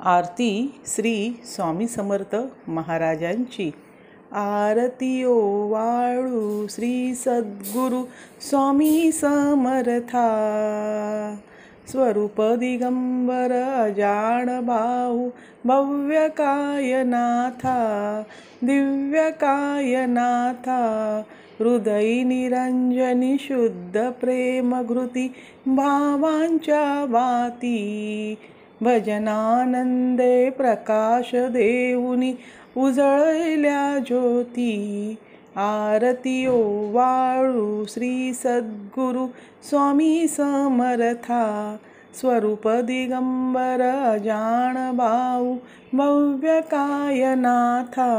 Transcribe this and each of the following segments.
आरती श्री स्वामी समर्थ महाराजांची। आरती ओवाळू श्री सद्गुरु स्वामी समर्था। स्वरूप दिगंबर अजान भाऊ भव्य कायनाथा। दिव्य कायनाथा हृदय निरंजनी शुद्ध प्रेम घृती भावांच्या वाती। भजनानंदे प्रकाश देऊनी उजळल्या ज्योती। आरती ओवाळू श्री सद्गुरु स्वामी समर्था। स्वरूप दिगंबर अजान भाऊ भव्य कायनाथा।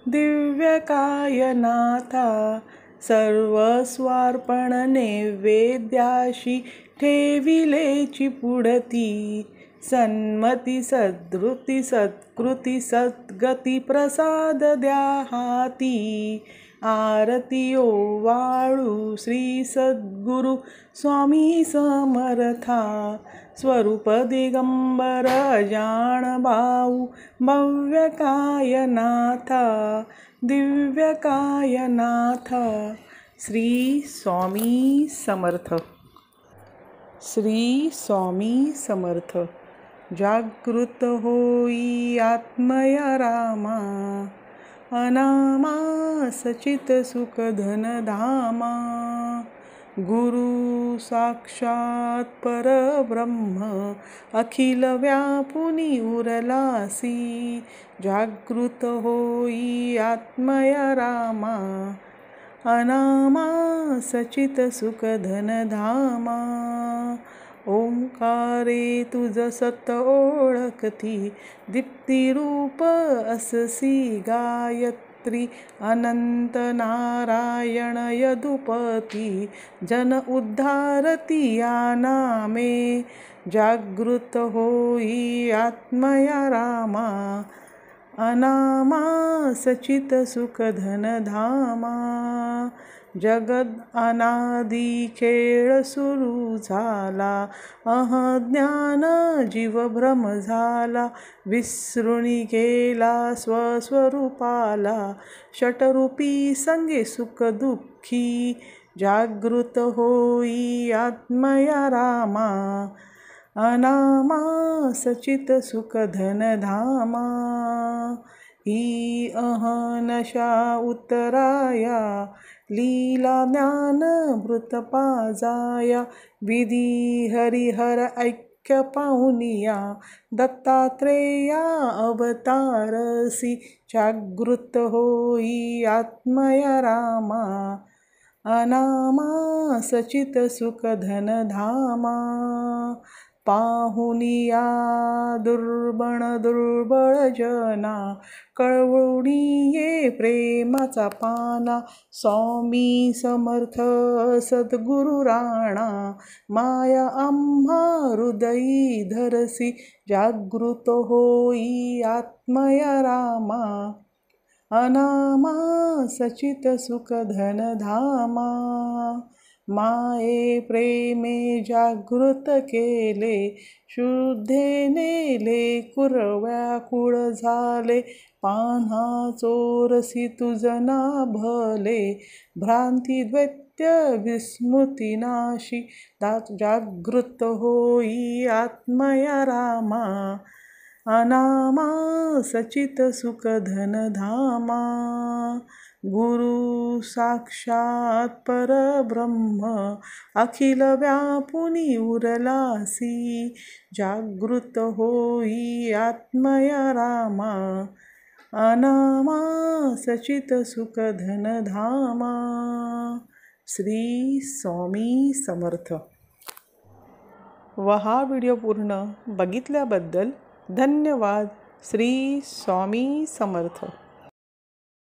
दिव्य कायनाथा सर्वस्वार्पण नैवेद्याशी ठेविलेची पुढती। सन्मती सद्वृत्ती सत्कृती सद्गती प्रसाद द्या हाती। आरती ओवाळू श्री सद्गुरु स्वामी समर्था। स्वरूप दिगंबर अजान भाऊ भव्य कायनाथा। दिव्य कायनाथा श्री स्वामी समर्थ। श्री स्वामी समर्थ। जागृत होई आत्मया रामा। अनामा सचित सुख धन धामा। गुरु साक्षात परब्रह्म अखिल व्यापुनी उरलासी। जागृत होई आत्मया रामा। अनामा सचित सुख धन धामा। ओंकारे तुझ सत ओळखती दीप्ती रूप अससी गायत्री। अनंत नारायण यदुपती जन उद्धारती या नामे। जागृत होई आत्मया रामा। अनामा सचित सुख धन धामा। जगद अनादि खेळ सुरू झाला। अहज्ञान जीव भ्रम झाला। विसृणी गेला स्वस्वरूपाला। षटरूपी संगे सुख दुःखी। जागृत होई आत्मया रामा। अनामा सचित सुख धन धामा। ही अहनशा उतराया लीला ज्ञान मृत पाजाया। विधी हरिहर ऐक्य पाहुनिया दत्तात्रेया अवतारसी। जागृत होई आत्मया रामा। अनामा सचित सुख धन धामा। पाहुनिया दुर्बण दुर्बळ जना कळवळूनी ये प्रेमाचा पाना। स्वामी समर्थ सद्गुरु राणा माया आम्हा हृदयी धरसी। जागृत होई आत्मया रामा। अनामा सचित सुख धन धामा। माये प्रेमे जागृत केले शुद्धे नेले कुरव्याकुळ झाले। पान्हा चोरसी तुझ ना भले भ्रांती द्वैत्य विस्मृती नाशी। जागृत होई आत्मया रामा। अनामा सचित सुख धन धामा। गुरु साक्षात परब्रह्म अखिल व्यापुनी उरलासी। जागृत होई आत्मया रामा। अनामा सचित सुख धन धामा। श्री स्वामी समर्थ। व हा व्हिडिओ पूर्ण बघितल्याबद्दल धन्यवाद। श्री स्वामी समर्थ।